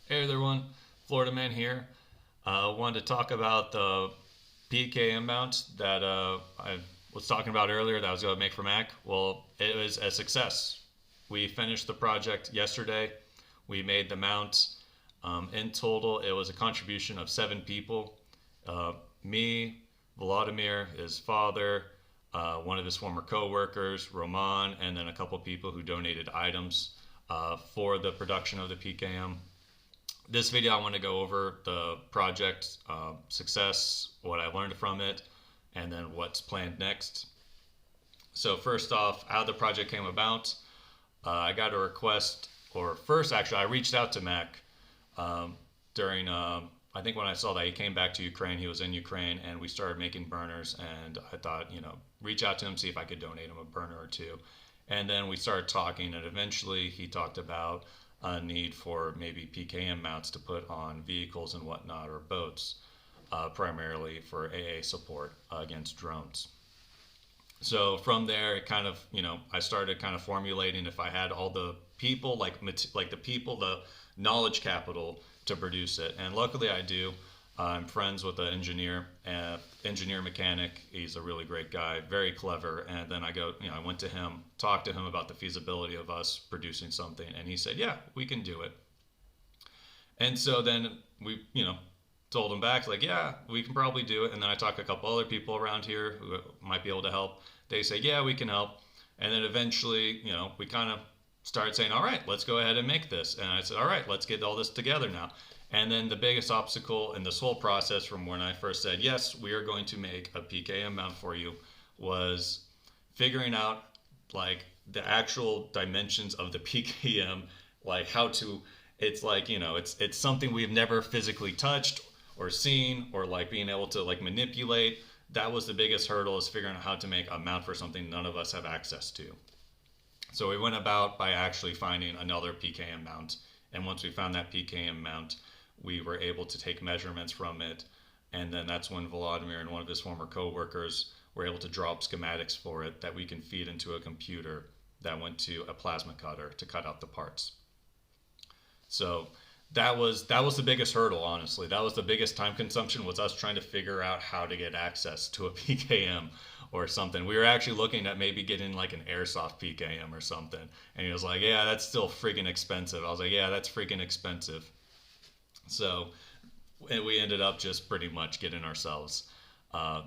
Hey everyone, Florida Man here. Wanted to talk about the PKM mount that I was talking about earlier that I was going to make for Mac. Well, it was a success. We finished the project yesterday. We made the mount. In total, it was a contribution of 7 people. Me, Vladimir, his father, one of his former co-workers, Roman, and then a couple people who donated items for the production of the PKM. This video, I want to go over the project success, what I learned from it, and then what's planned next. So first off, how the project came about, I got a request, or first actually, I reached out to Mac during, I think when I saw that he came back to Ukraine, he was in Ukraine, and we started making burners, and I thought, reach out to him, see if I could donate him a burner or two. And then we started talking, and eventually he talked about a need for maybe PKM mounts to put on vehicles and whatnot, or boats, primarily for AA support against drones. So from there, it kind of, I started kind of formulating if I had all the people, like the people, the knowledge capital to produce it. And luckily I do. I'm friends with an engineer mechanic. He's a really great guy, very clever. And then I went to him, talked to him about the feasibility of us producing something, and he said, "Yeah, we can do it." And so then we, told him back, like, "Yeah, we can probably do it." And then I talked to a couple other people around here who might be able to help. They say, "Yeah, we can help." And then eventually, we kind of started saying, "All right, let's go ahead and make this." And I said, "All right, let's get all this together now." And then the biggest obstacle in this whole process from when I first said, "Yes, we are going to make a PKM mount for you," was figuring out like the actual dimensions of the PKM, like how to, it's like, it's something we've never physically touched or seen, or like being able to like manipulate. That was the biggest hurdle, is figuring out how to make a mount for something none of us have access to. So we went about by actually finding another PKM mount. And once we found that PKM mount, we were able to take measurements from it. And then that's when Vladimir and one of his former co-workers were able to draw up schematics for it that we can feed into a computer that went to a plasma cutter to cut out the parts. So that was the biggest hurdle, honestly. That was the biggest time consumption, was us trying to figure out how to get access to a PKM or something. We were actually looking at maybe getting like an airsoft PKM or something. And he was like, "Yeah, that's still freaking expensive." I was like, "Yeah, that's freaking expensive." So we ended up just pretty much getting ourselves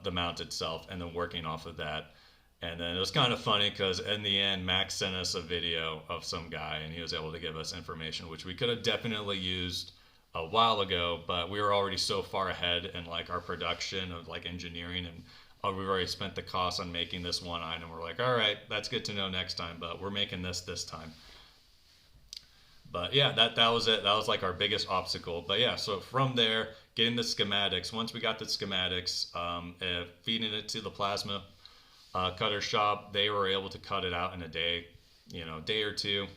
the mount itself, and then working off of that. And then it was kind of funny because in the end, Max sent us a video of some guy, and he was able to give us information, which we could have definitely used a while ago, but we were already so far ahead in like our production of like engineering, and we've already spent the cost on making this one item. We're like, all right, that's good to know next time, but we're making this time. But yeah, that was it. That was like our biggest obstacle. But yeah, so from there, getting the schematics. Once we got the schematics, feeding it to the plasma cutter shop, they were able to cut it out in a day, day or two.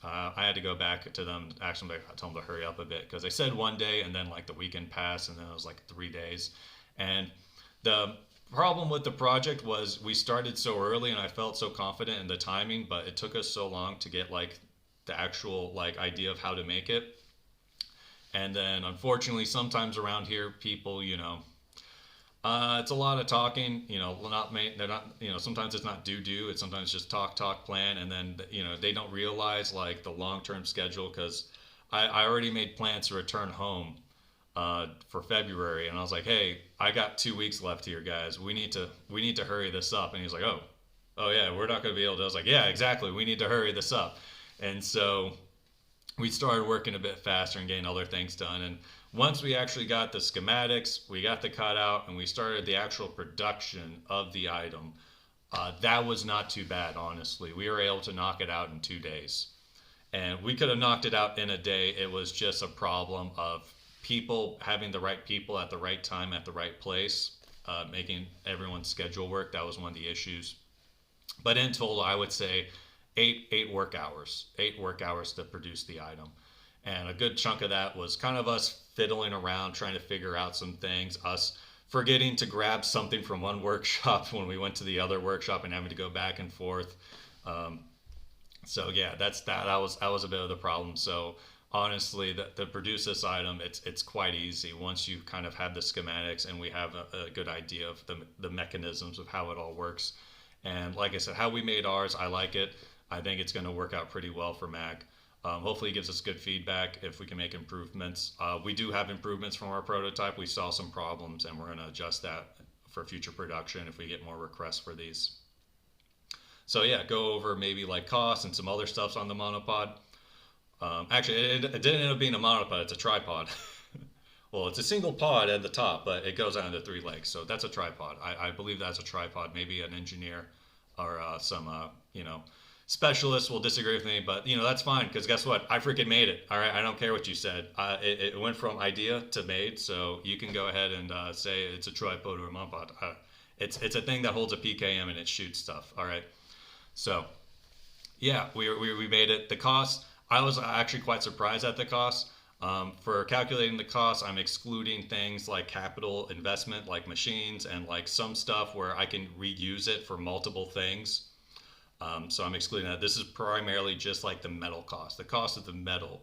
I had to go back to them, actually, I told them to hurry up a bit, because they said one day, and then like the weekend passed, and then it was like 3 days. And the problem with the project was we started so early, and I felt so confident in the timing, but it took us so long to get like the actual like idea of how to make it. And then unfortunately, sometimes around here, people, it's a lot of talking. They're not. Sometimes it's not do. It's sometimes just talk, plan, and then they don't realize like the long term schedule. Because I already made plans to return home for February, and I was like, "Hey, I got 2 weeks left here, guys. We need to hurry this up." And he's like, "Oh yeah, we're not going to be able to." I was like, "Yeah, exactly. We need to hurry this up." And so we started working a bit faster and getting other things done. And once we actually got the schematics, we got the cutout, and we started the actual production of the item, that was not too bad, honestly. We were able to knock it out in 2 days. And we could have knocked it out in a day. It was just a problem of people having the right people at the right time at the right place, making everyone's schedule work. That was one of the issues. But in total, I would say eight work hours to produce the item. And a good chunk of that was kind of us fiddling around trying to figure out some things, us forgetting to grab something from one workshop when we went to the other workshop and having to go back and forth. So yeah, that was a bit of the problem. So honestly, to produce this item, it's quite easy once you kind of have the schematics and we have a good idea of the mechanisms of how it all works. And like I said, how we made ours, I like it. I think it's going to work out pretty well for Mac. Hopefully, it gives us good feedback if we can make improvements. We do have improvements from our prototype. We saw some problems, and we're going to adjust that for future production if we get more requests for these. So yeah, go over maybe like costs and some other stuffs on the monopod. Actually, it didn't end up being a monopod. It's a tripod. Well, it's a single pod at the top, but it goes out into three legs. So that's a tripod. I believe that's a tripod. Maybe an engineer or some, specialist will disagree with me, but that's fine because guess what? I freaking made it. All right, I don't care what you said. It went from idea to made, so you can go ahead and say it's a tripod or a monopod. It's a thing that holds a PKM and it shoots stuff. All right, so yeah, we made it. The cost, I was actually quite surprised at the cost. For calculating the cost, I'm excluding things like capital investment, like machines, and like some stuff where I can reuse it for multiple things. So I'm excluding that. This is primarily just like the metal cost, the cost of the metal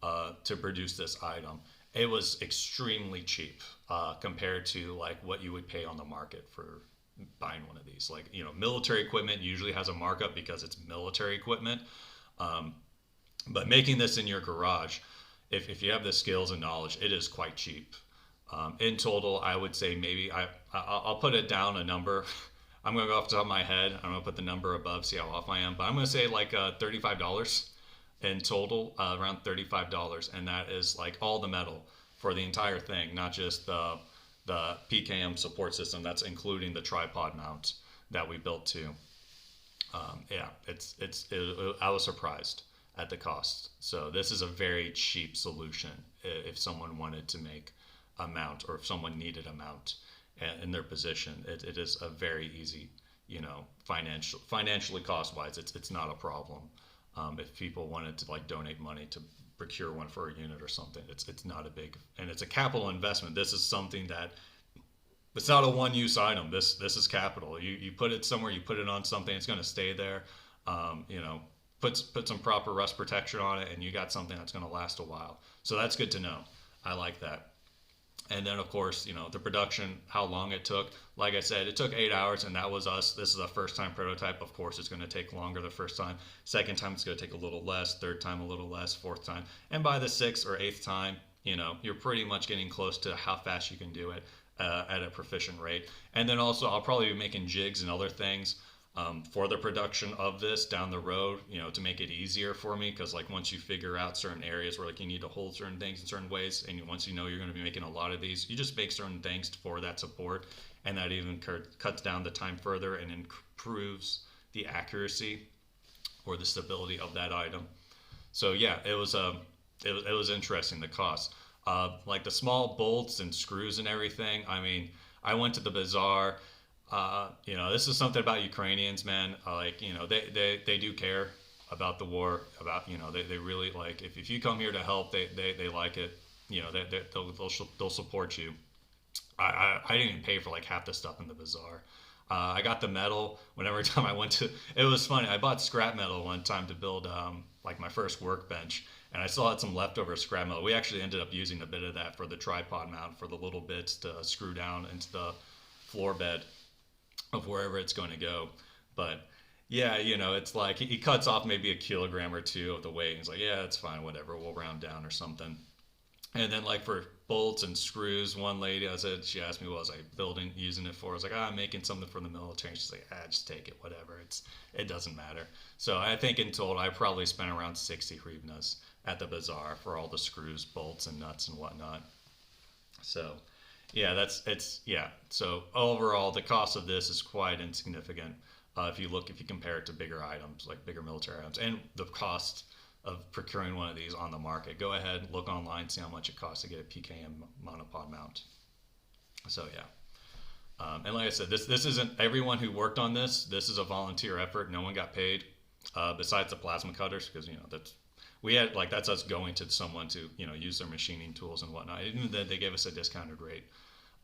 to produce this item. It was extremely cheap compared to like what you would pay on the market for buying one of these. Like, military equipment usually has a markup because it's military equipment. But making this in your garage, if you have the skills and knowledge, it is quite cheap. In total, I would say maybe I'll put it down a number. I'm going to go off the top of my head. I'm going to put the number above, see how off I am. But I'm going to say like $35 in total, around $35. And that is like all the metal for the entire thing, not just the PKM support system. That's including the tripod mount that we built too. Yeah, I was surprised at the cost. So this is a very cheap solution if someone wanted to make a mount or if someone needed a mount in their position. It is a very easy, financially cost wise, it's not a problem. If people wanted to like donate money to procure one for a unit or something, it's not a big, and it's a capital investment. This is something that it's not a one use item. This is capital. You put it somewhere, you put it on something, it's going to stay there. Put some proper rust protection on it, and you got something that's going to last a while. So that's good to know. I like that. And then, of course, the production, how long it took. Like I said, it took 8 hours, and that was us. This is a first-time prototype. Of course, it's going to take longer the first time. Second time, it's going to take a little less. Third time, a little less. Fourth time. And by the sixth or eighth time, you're pretty much getting close to how fast you can do it at a proficient rate. And then also, I'll probably be making jigs and other things for the production of this down the road, to make it easier for me. Because like once you figure out certain areas where like you need to hold certain things in certain ways, and once you're going to be making a lot of these, you just make certain things for that support, and that even cuts down the time further and improves the accuracy or the stability of that item. So yeah, it was interesting, the cost. Like the small bolts and screws and everything. I mean, I went to the bazaar. This is something about Ukrainians, man. They do care about the war, about, they really like, if you come here to help, they like it. They'll support you. I didn't even pay for like half the stuff in the bazaar. I got the metal whenever time I went to, it was funny. I bought scrap metal one time to build, like my first workbench, and I still had some leftover scrap metal. We actually ended up using a bit of that for the tripod mount, for the little bits to screw down into the floor bed of wherever it's going to go. But yeah, it's like he cuts off maybe a kilogram or two of the weight. He's like, yeah, it's fine, whatever, we'll round down or something. And then like for bolts and screws, one lady, she asked me what was I using it for. I was like, I'm making something for the military. She's like, just take it, whatever. It doesn't matter. So I think in total, I probably spent around 60 hryvnias at the bazaar for all the screws, bolts, and nuts and whatnot. So yeah, So overall, the cost of this is quite insignificant if you compare it to bigger items, like bigger military items, and the cost of procuring one of these on the market. Go ahead, look online, see how much it costs to get a PKM monopod mount. So yeah, and like I said, this isn't everyone who worked on this. This is a volunteer effort. No one got paid, besides the plasma cutters, because that's us going to someone to use their machining tools and whatnot. Even then, they gave us a discounted rate.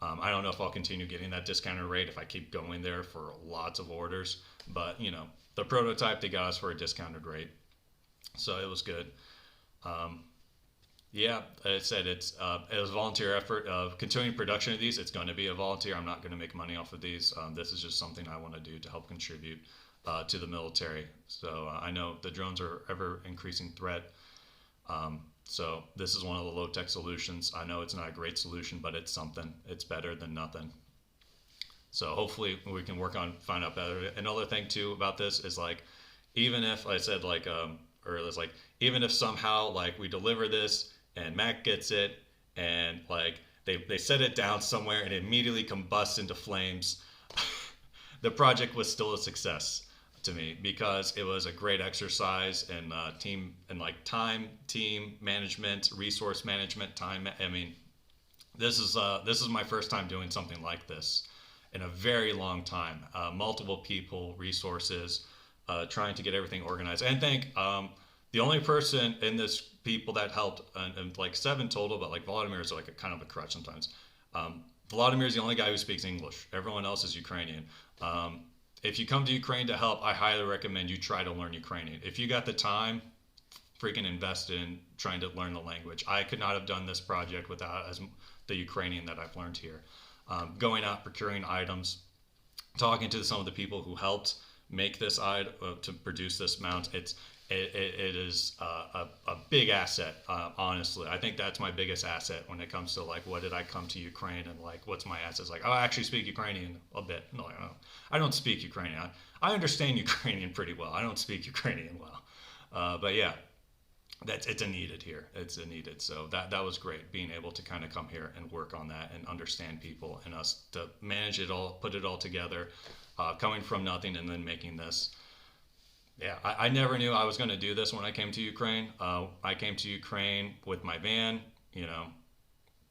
I don't know if I'll continue getting that discounted rate if I keep going there for lots of orders, but the prototype, they got us for a discounted rate, so it was good. Yeah, I said it was a volunteer effort of continuing production of these. It's going to be a volunteer. I'm not going to make money off of these. This is just something I want to do to help contribute to the military. So I know the drones are ever increasing threat. So this is one of the low tech solutions. I know it's not a great solution, but it's something. It's better than nothing. So hopefully we can work on find out better. Another thing too about this is like, even if I said like or it's like even if somehow like we deliver this and Mac gets it and like they set it down somewhere and it immediately combusts into flames, the project was still a success to me because it was a great exercise in team and like time, team management, resource management, time. I mean, this is my first time doing something like this in a very long time. Multiple people, resources, trying to get everything organized. And think the only person in this people that helped, and like seven total, but like Vladimir is like a kind of a crutch sometimes. Vladimir is the only guy who speaks English. Everyone else is Ukrainian. If you come to Ukraine to help, I highly recommend you try to learn Ukrainian. If you got the time, freaking invest in trying to learn the language. I could not have done this project without the Ukrainian that I've learned here. Going out, procuring items, talking to some of the people who helped make this to produce this mount. It is a big asset, honestly. I think that's my biggest asset when it comes to like what did I come to Ukraine and like what's my assets. Like, oh, I actually speak Ukrainian a bit. No, I don't speak Ukrainian. I understand Ukrainian pretty well. I don't speak Ukrainian well, but yeah, it's a needed here. It's a needed. So that was great being able to kind of come here and work on that and understand people and us to manage it all, put it all together, coming from nothing and then making this. Yeah, I never knew I was going to do this when I came to Ukraine. I came to Ukraine with my van, you know,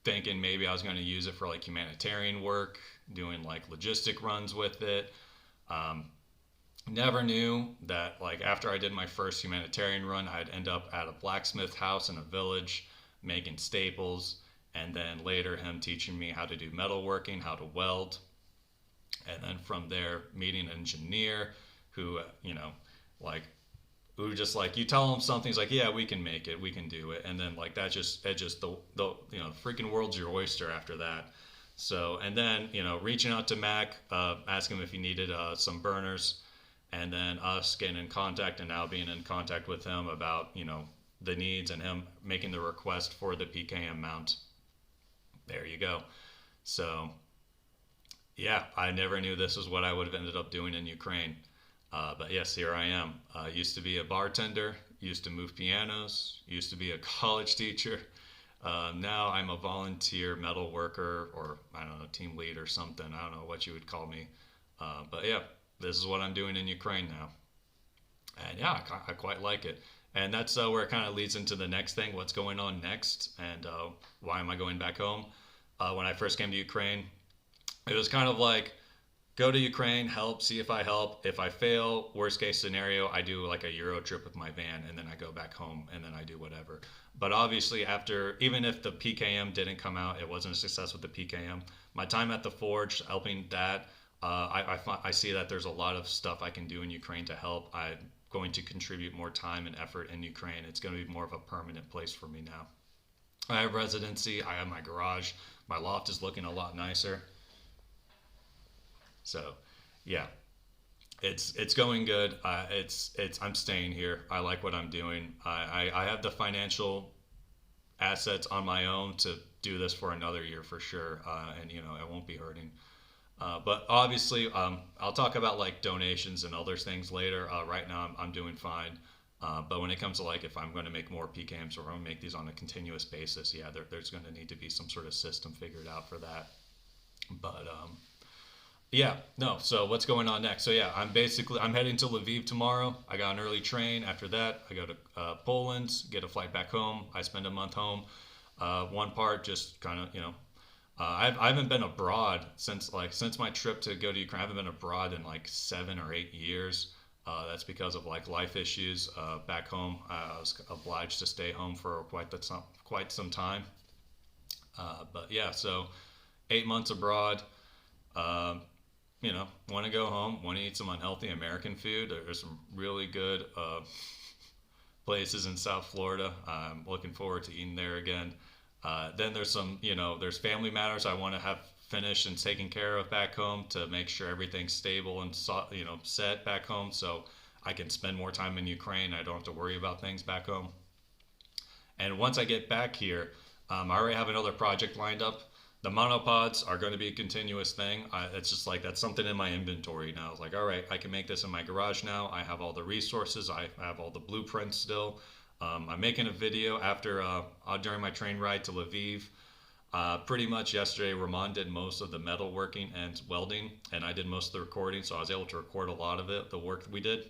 thinking maybe I was going to use it for like humanitarian work, doing like logistic runs with it. Um, Never knew that like after I did my first humanitarian run, I'd end up at a blacksmith house in a village making staples, and then later him teaching me how to do metalworking, how to weld, and then from there meeting an engineer who like who just like you tell him something, he's like, yeah, we can make it, we can do it, and then like that just it just the freaking world's your oyster after that. So and then reaching out to Mac, asking him if he needed some burners, and then us getting in contact and now being in contact with him about the needs and him making the request for the PKM mount. There you go. So yeah, I never knew this is what I would have ended up doing in Ukraine. But yes, here I am. Used to be a bartender, used to move pianos, used to be a college teacher. Now I'm a volunteer metal worker, or I don't know, team lead or something. I don't know what you would call me. But yeah, this is what I'm doing in Ukraine now. And yeah, I quite like it. And that's where it kind of leads into the next thing, what's going on next, and why am I going back home? When I first came to Ukraine, it was kind of like, go to Ukraine, help, see if I help. If I fail, worst case scenario, I do like a Euro trip with my van and then I go back home and then I do whatever. But obviously even if the PKM didn't come out, it wasn't a success with the PKM. My time at the Forge, helping that, I see that there's a lot of stuff I can do in Ukraine to help. I'm going to contribute more time and effort in Ukraine. It's going to be more of a permanent place for me now. I have residency, I have my garage, my loft is looking a lot nicer. So, yeah, it's going good. It's I'm staying here. I like what I'm doing. I have the financial assets on my own to do this for another year for sure, and I won't be hurting. But obviously, I'll talk about like donations and other things later. Right now, I'm doing fine. But when it comes to like if I'm going to make more PKMs or I'm going to make these on a continuous basis, yeah, there's going to need to be some sort of system figured out for that. But yeah, no. So what's going on next? So yeah, I'm heading to Lviv tomorrow. I got an early train. After that, I go to Poland, get a flight back home. I spend a month home. One part just kind of I haven't been abroad since my trip to go to Ukraine. I haven't been abroad in like 7 or 8 years. That's because of like life issues back home. I was obliged to stay home for quite some time. But yeah, so 8 months abroad. Want to go home, want to eat some unhealthy American food. There's some really good places in South Florida. I'm looking forward to eating there again. Then there's some, there's family matters I want to have finished and taken care of back home to make sure everything's stable and set back home, so I can spend more time in Ukraine. I don't have to worry about things back home. And once I get back here, I already have another project lined up. The monopods are going to be a continuous thing. It's just like that's something in my inventory now. It's like, all right, I can make this in my garage now. I have all the resources. I have all the blueprints still. I'm making a video after during my train ride to Lviv. Pretty much yesterday, Ramon did most of the metalworking and welding, and I did most of the recording, so I was able to record a lot of it, the work that we did.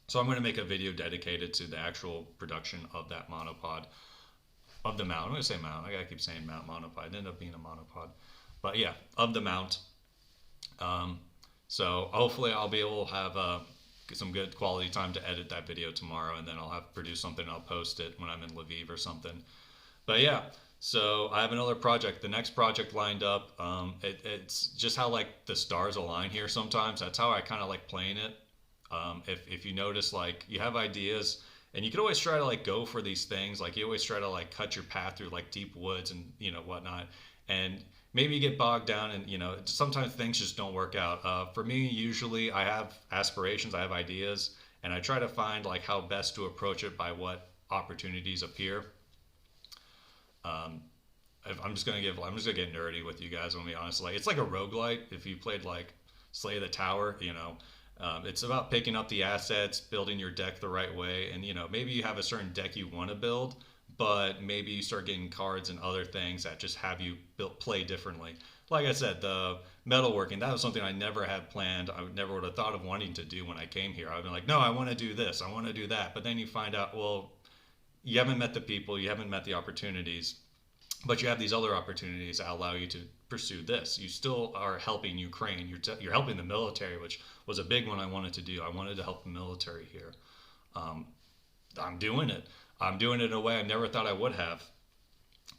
So I'm going to make a video dedicated to the actual production of that monopod, of the mount. I'm going to say mount. I got to keep saying mount, monopod. It ended up being a monopod. But yeah, of the mount. So hopefully I'll be able to have some good quality time to edit that video tomorrow, and then I'll have produced something and I'll post it when I'm in Lviv or something. But yeah, so I have another project. The next project lined up. It's just how like the stars align here sometimes. That's how I kind of like playing it. If you notice, like you have ideas and you can always try to like go for these things. Like you always try to like cut your path through like deep woods and whatnot. And maybe you get bogged down and sometimes things just don't work out. For me, usually I have aspirations, I have ideas, and I try to find like how best to approach it by what opportunities appear. I'm just gonna get nerdy with you guys. I'm gonna be honest. Like it's like a roguelite. If you played like Slay the Tower, it's about picking up the assets, building your deck the right way, and maybe you have a certain deck you want to build, but maybe you start getting cards and other things that just have you play differently. Like I said, the metalworking, that was something I never had planned. I never would have thought of wanting to do when I came here. I'd been like, no, I want to do this, I want to do that. But then you find out, well, you haven't met the people, you haven't met the opportunities, but you have these other opportunities that allow you to pursue this. You still are helping Ukraine. You're helping the military, which was a big one I wanted to do. I wanted to help the military here. I'm doing it. I'm doing it in a way I never thought I would have,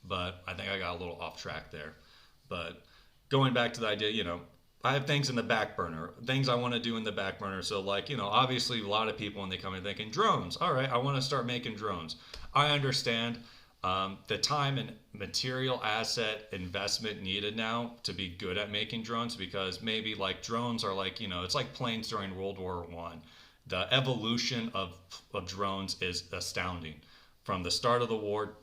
but I think I got a little off track there. But going back to the idea, I have things in the back burner, things I want to do in the back burner. So like, obviously a lot of people when they come in thinking drones, all right, I want to start making drones. I understand the time and material asset investment needed now to be good at making drones, because maybe like drones are like, it's like planes during World War I. The evolution of drones is astounding. From the start of the war,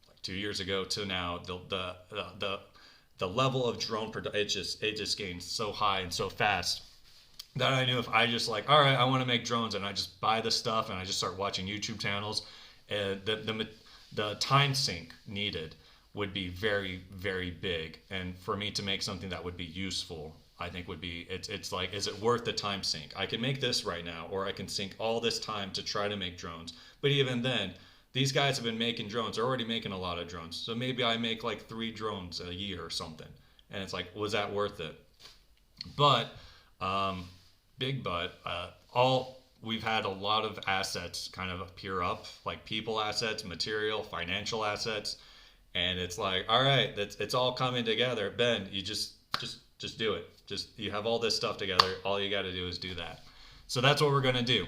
like 2 years ago to now, the level of drone production, it just gained so high and so fast that I knew if I just like, all right, I want to make drones, and I just buy the stuff and I just start watching YouTube channels, and the time sink needed would be very, very big. And for me to make something that would be useful, I think would be, it's like, is it worth the time sink? I can make this right now, or I can sink all this time to try to make drones. But even then, these guys have been making drones. They're already making a lot of drones. So maybe I make like 3 drones a year or something. And it's like, was that worth it? But, big but, we've had a lot of assets kind of appear up, like people assets, material, financial assets. And it's like, all right, it's all coming together. Ben, you just do it. You have all this stuff together. All you got to do is do that. So that's what we're going to do.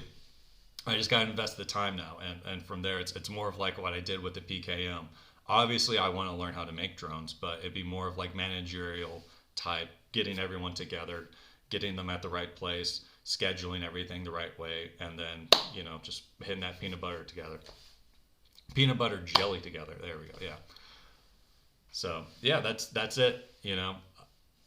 I just got to invest the time now. And from there, it's more of like what I did with the PKM. Obviously, I want to learn how to make drones, but it'd be more of like managerial type, getting everyone together, getting them at the right place, scheduling everything the right way, and then, just hitting that peanut butter together. Peanut butter jelly together. There we go. Yeah. So, yeah, that's it.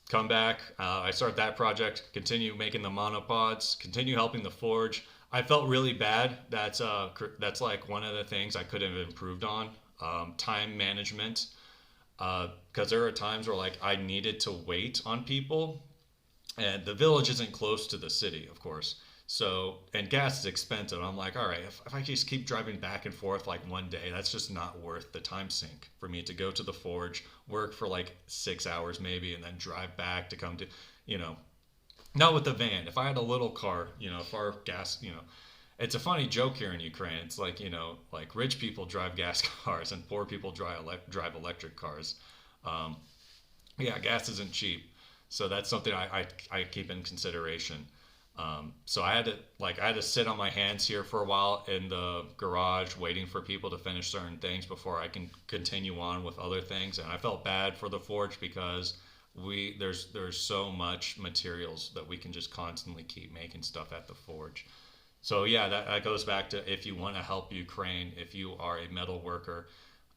Come back. I start that project, continue making the monopods, continue helping the forge. I felt really bad. That's like one of the things I could have improved on. Time management. Because there are times where like I needed to wait on people. And the village isn't close to the city, of course. So, and gas is expensive. I'm like, all right, if I just keep driving back and forth like one day, that's just not worth the time sink for me to go to the forge, work for like 6 hours maybe, and then drive back to come to, not with the van. If I had a little car, if our gas, it's a funny joke here in Ukraine. It's like, like rich people drive gas cars and poor people drive electric cars. Yeah, gas isn't cheap. So that's something I keep in consideration. So I had to sit on my hands here for a while in the garage waiting for people to finish certain things before I can continue on with other things. And I felt bad for the forge because there's so much materials that we can just constantly keep making stuff at the forge. So yeah, that goes back to, if you want to help Ukraine, if you are a metal worker,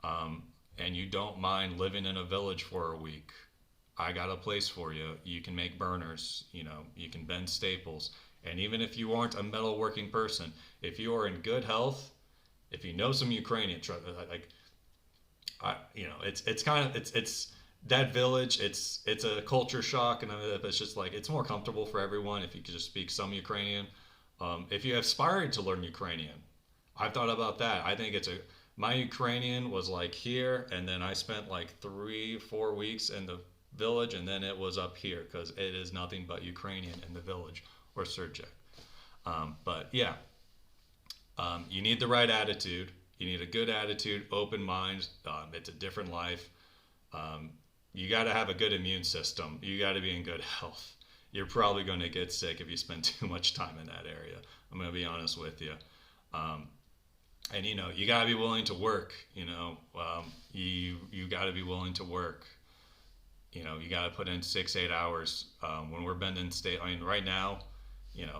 and you don't mind living in a village for a week, I got a place for you. You can make burners, you can bend staples. And even if you aren't a metalworking person, if you are in good health, if you know some Ukrainian, like, it's kind of, it's that village. It's a culture shock, and it's just like, it's more comfortable for everyone if you could just speak some Ukrainian. If you aspired to learn Ukrainian, I've thought about that. I think my Ukrainian was like here, and then I spent like 3-4 weeks in the village, and then it was up here because it is nothing but Ukrainian in the village or Sergej. But yeah, you need the right attitude. You need a good attitude, open mind. It's a different life. You got to have a good immune system. You got to be in good health. You're probably going to get sick if you spend too much time in that area. I'm going to be honest with you. And you got to be willing to work. You got to be willing to work. You got to put in 6-8 hours. When we're bending state, I mean, right now,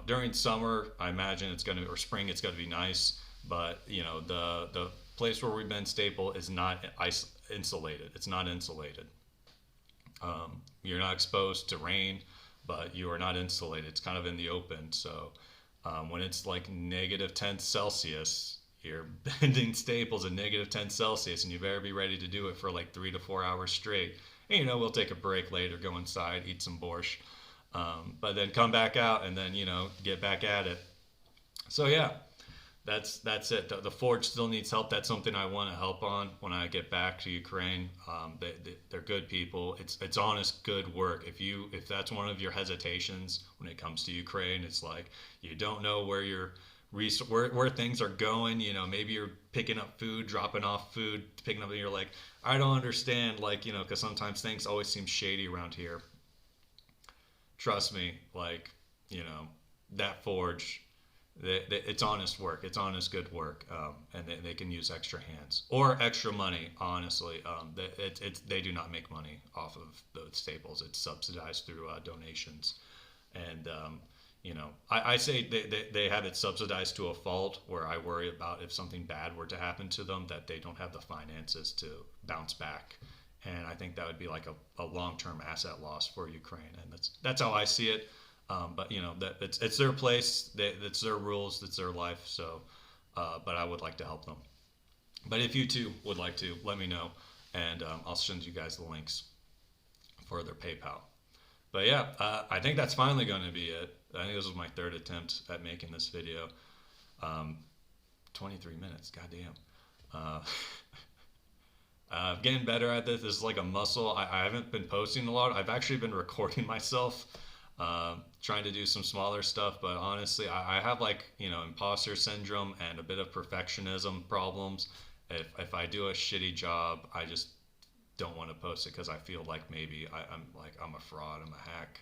during summer, I imagine or spring, it's going to be nice. But the place where we bend staple is not insulated. It's not insulated. You're not exposed to rain, but you are not insulated. It's kind of in the open. So when it's like -10 Celsius, you're bending staples at -10 Celsius, and you better be ready to do it for like 3 to 4 hours straight. And we'll take a break later, go inside, eat some borscht, but then come back out and then get back at it. So yeah, that's it. The forge still needs help. That's something I want to help on when I get back to Ukraine. They're good people. It's honest, good work. If that's one of your hesitations when it comes to Ukraine, it's like you don't know where things are going. Maybe you're picking up food, dropping off food, picking up, and you're like, I don't understand, like, because sometimes things always seem shady around here. Trust me, like, that forge, it's honest work. It's honest, good work, and they can use extra hands or extra money. Honestly, they do not make money off of the staples. It's subsidized through donations, and I say they have it subsidized to a fault where I worry about if something bad were to happen to them, that they don't have the finances to bounce back. And I think that would be like a long-term asset loss for Ukraine. And that's how I see it. But that it's their place, it's their rules, it's their life. So, but I would like to help them. But if you too would like to, let me know, and I'll send you guys the links for their PayPal. But yeah, I think that's finally going to be it. I think this was my third attempt at making this video. 23 minutes, goddamn. Getting better at this. This is like a muscle. I haven't been posting a lot. I've actually been recording myself, trying to do some smaller stuff. But honestly, I have like, imposter syndrome and a bit of perfectionism problems. If I do a shitty job, I just don't want to post it because I feel like maybe I'm a fraud, I'm a hack,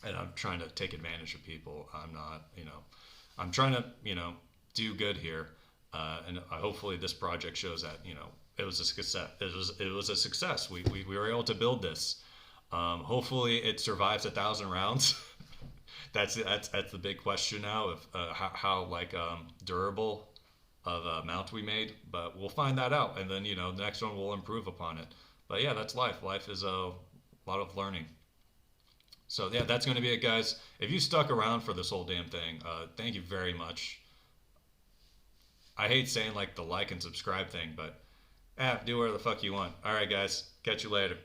and I'm trying to take advantage of people. I'm not, I'm trying to, do good here, and hopefully this project shows that it was a success. It was a success. We were able to build this. Hopefully it survives 1,000 rounds. that's the big question now of how durable of a mount we made, but we'll find that out, and then the next one will improve upon it. But yeah, that's life is a lot of learning. So yeah, that's going to be it, guys. If you stuck around for this whole damn thing, thank you very much. I hate saying like the like and subscribe thing, but do whatever the fuck you want. All right, guys, catch you later.